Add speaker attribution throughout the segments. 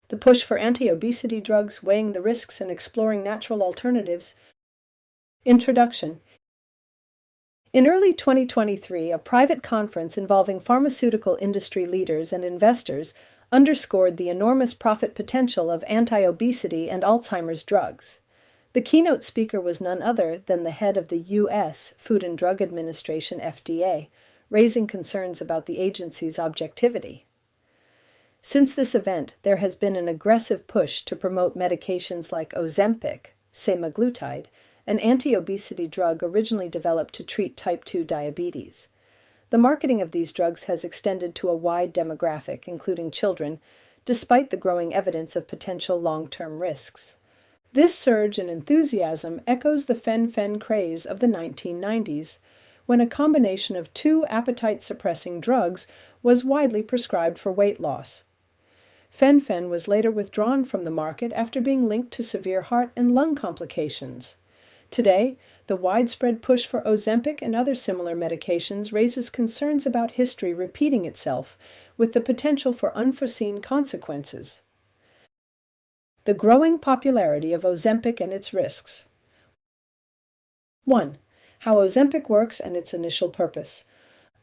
Speaker 1: The push for anti-obesity drugs, weighing the risks and exploring natural alternatives. Introduction. In early 2023, a private conference involving pharmaceutical industry leaders and investors underscored the enormous profit potential of anti-obesity and Alzheimer's drugs. The keynote speaker was none other than the head of the U.S. Food and Drug Administration (FDA), raising concerns about the agency's objectivity. Since this event, there has been an aggressive push to promote medications like Ozempic, semaglutide, an anti-obesity drug originally developed to treat type 2 diabetes. The marketing of these drugs has extended to a wide demographic, including children, despite the growing evidence of potential long-term risks. This surge in enthusiasm echoes the fen-phen craze of the 1990s, when a combination of two appetite-suppressing drugs was widely prescribed for weight loss. Fen-phen was later withdrawn from the market after being linked to severe heart and lung complications. Today, the widespread push for Ozempic and other similar medications raises concerns about history repeating itself, with the potential for unforeseen consequences. The growing popularity of Ozempic and its risks. 1. How Ozempic works and its initial purpose.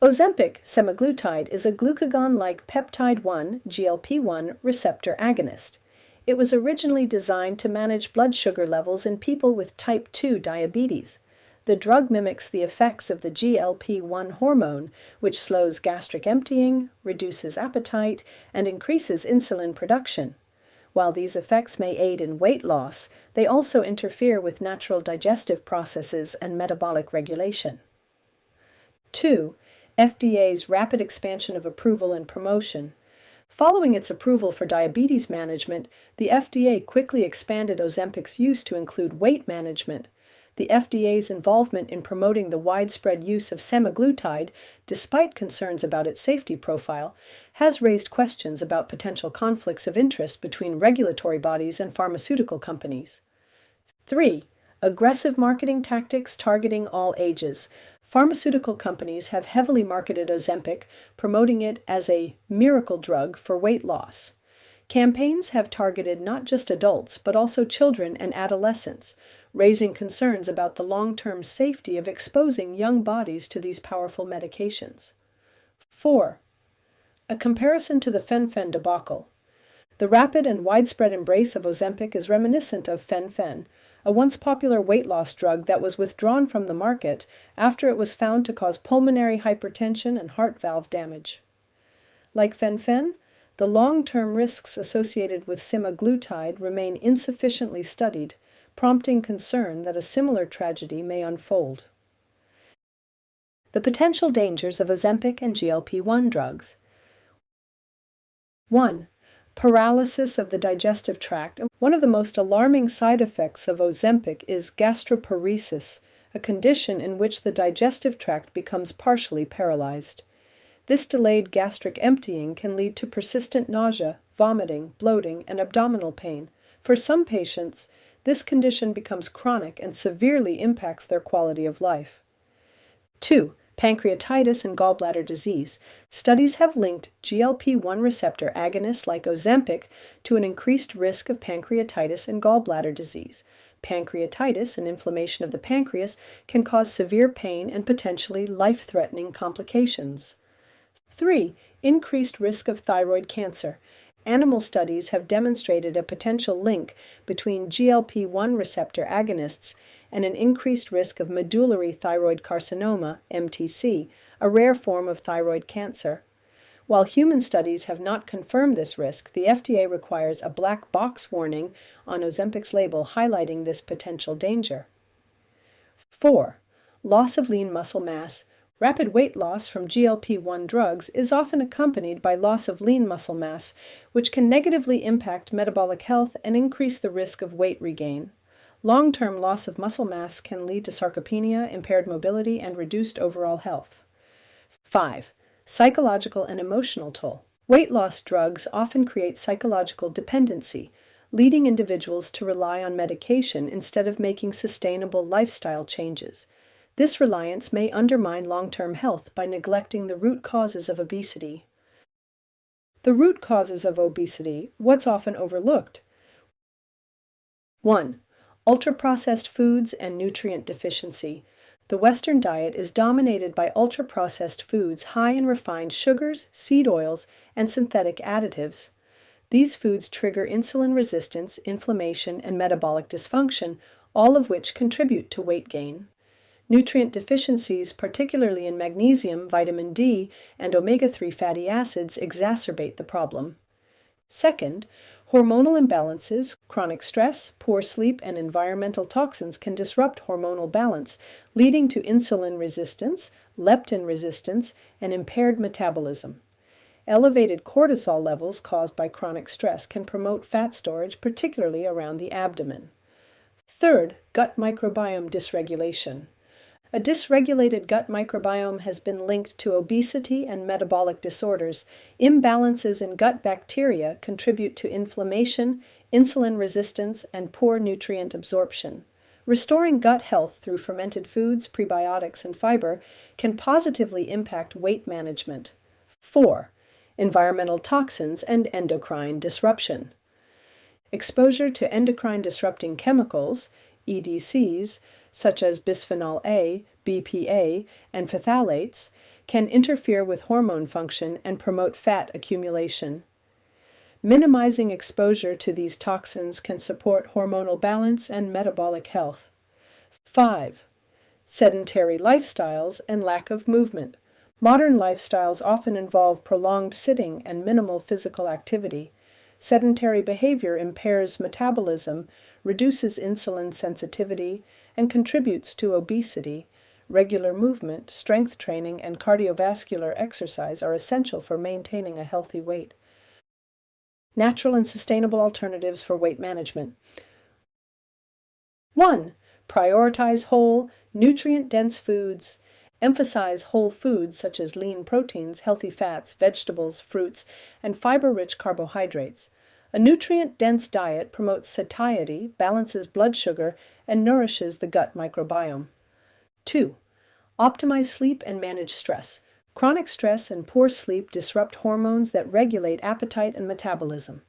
Speaker 1: Ozempic, semaglutide, is a glucagon-like peptide-1 (GLP-1) receptor agonist. It was originally designed to manage blood sugar levels in people with type 2 diabetes. The drug mimics the effects of the GLP-1 hormone, which slows gastric emptying, reduces appetite, and increases insulin production. While these effects may aid in weight loss, they also interfere with natural digestive processes and metabolic regulation. 2. FDA's rapid expansion of approval and promotion. Following its approval for diabetes management, the FDA quickly expanded Ozempic's use to include weight management. The FDA's involvement in promoting the widespread use of semaglutide, despite concerns about its safety profile, has raised questions about potential conflicts of interest between regulatory bodies and pharmaceutical companies. 3. Aggressive marketing tactics targeting all ages. Pharmaceutical companies have heavily marketed Ozempic, promoting it as a miracle drug for weight loss. Campaigns have targeted not just adults but also children and adolescents, raising concerns about the long-term safety of exposing young bodies to these powerful medications. 4. A comparison to the fen-phen debacle. The rapid and widespread embrace of Ozempic is reminiscent of fen-phen, a once popular weight loss drug that was withdrawn from the market after it was found to cause pulmonary hypertension and heart valve damage. Like fen-phen, the long-term risks associated with semaglutide remain insufficiently studied, prompting concern that a similar tragedy may unfold. The potential dangers of Ozempic and GLP-1 drugs. 1. Paralysis of the digestive tract. One of the most alarming side effects of Ozempic is gastroparesis, a condition in which the digestive tract becomes partially paralyzed. This delayed gastric emptying can lead to persistent nausea, vomiting, bloating, and abdominal pain. For some patients, this condition becomes chronic and severely impacts their quality of life. 2. Pancreatitis and gallbladder disease. Studies have linked GLP-1 receptor agonists like Ozempic to an increased risk of pancreatitis and gallbladder disease. Pancreatitis, an inflammation of the pancreas, can cause severe pain and potentially life-threatening complications. 3. Increased risk of thyroid cancer. Animal studies have demonstrated a potential link between GLP-1 receptor agonists and an increased risk of medullary thyroid carcinoma, MTC, a rare form of thyroid cancer. While human studies have not confirmed this risk, the FDA requires a black box warning on Ozempic's label highlighting this potential danger. 4. Loss of lean muscle mass. Rapid weight loss from GLP-1 drugs is often accompanied by loss of lean muscle mass, which can negatively impact metabolic health and increase the risk of weight regain. Long-term loss of muscle mass can lead to sarcopenia, impaired mobility, and reduced overall health. 5. Psychological and emotional toll. Weight loss drugs often create psychological dependency, leading individuals to rely on medication instead of making sustainable lifestyle changes. This reliance may undermine long-term health by neglecting the root causes of obesity. The root causes of obesity, what's often overlooked? 1. Ultra-processed foods and nutrient deficiency. The Western diet is dominated by ultra-processed foods high in refined sugars, seed oils, and synthetic additives. These foods trigger insulin resistance, inflammation, and metabolic dysfunction, all of which contribute to weight gain. Nutrient deficiencies, particularly in magnesium, vitamin D, and omega-3 fatty acids, exacerbate the problem. Second, hormonal imbalances, chronic stress, poor sleep, and environmental toxins can disrupt hormonal balance, leading to insulin resistance, leptin resistance, and impaired metabolism. Elevated cortisol levels caused by chronic stress can promote fat storage, particularly around the abdomen. Third, gut microbiome dysregulation. A dysregulated gut microbiome has been linked to obesity and metabolic disorders. Imbalances in gut bacteria contribute to inflammation, insulin resistance, and poor nutrient absorption. Restoring gut health through fermented foods, prebiotics, and fiber can positively impact weight management. 4. Environmental toxins and endocrine disruption. Exposure to endocrine disrupting chemicals, EDCs, such as bisphenol A, BPA, and phthalates, can interfere with hormone function and promote fat accumulation. Minimizing exposure to these toxins can support hormonal balance and metabolic health. 5. Sedentary lifestyles and lack of movement. Modern lifestyles often involve prolonged sitting and minimal physical activity. Sedentary behavior impairs metabolism, reduces insulin sensitivity, and contributes to obesity. Regular movement, strength training, and cardiovascular exercise are essential for maintaining a healthy weight. Natural and sustainable alternatives for weight management. 1. Prioritize whole, nutrient-dense foods. Emphasize whole foods such as lean proteins, healthy fats, vegetables, fruits, and fiber-rich carbohydrates. A nutrient-dense diet promotes satiety, balances blood sugar, and nourishes the gut microbiome. 2. Optimize sleep and manage stress. Chronic stress and poor sleep disrupt hormones that regulate appetite and metabolism.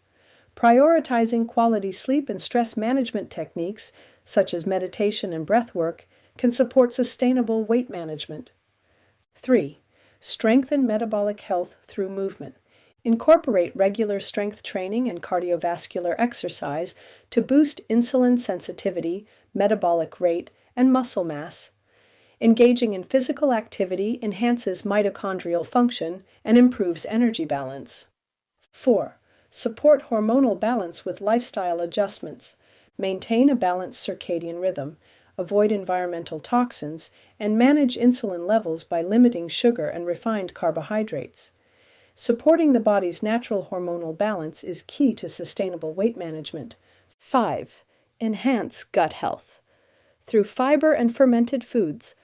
Speaker 1: Prioritizing quality sleep and stress management techniques, such as meditation and breath work, can support sustainable weight management. 3. Strengthen metabolic health through movement. Incorporate regular strength training and cardiovascular exercise to boost insulin sensitivity, metabolic rate, and muscle mass. Engaging in physical activity enhances mitochondrial function and improves energy balance. 4. Support hormonal balance with lifestyle adjustments. Maintain a balanced circadian rhythm, avoid environmental toxins, and manage insulin levels by limiting sugar and refined carbohydrates. Supporting the body's natural hormonal balance is key to sustainable weight management. 5. Enhance gut health. Through fiber and fermented foods.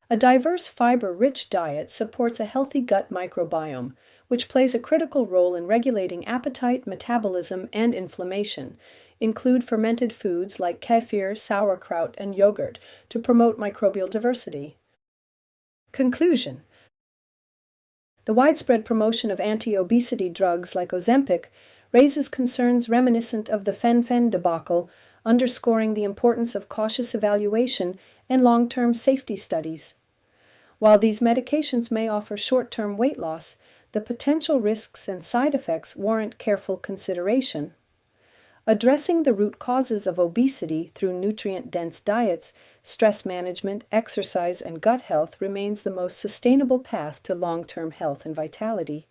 Speaker 1: A diverse fiber-rich diet supports a healthy gut microbiome, which plays a critical role in regulating appetite, metabolism, and inflammation. Include fermented foods like kefir, sauerkraut, and yogurt to promote microbial diversity. Conclusion. The widespread promotion of anti-obesity drugs like Ozempic raises concerns reminiscent of the fen-phen debacle, underscoring the importance of cautious evaluation and long-term safety studies. While these medications may offer short-term weight loss, the potential risks and side effects warrant careful consideration. Addressing the root causes of obesity through nutrient-dense diets, stress management, exercise, and gut health remains the most sustainable path to long-term health and vitality.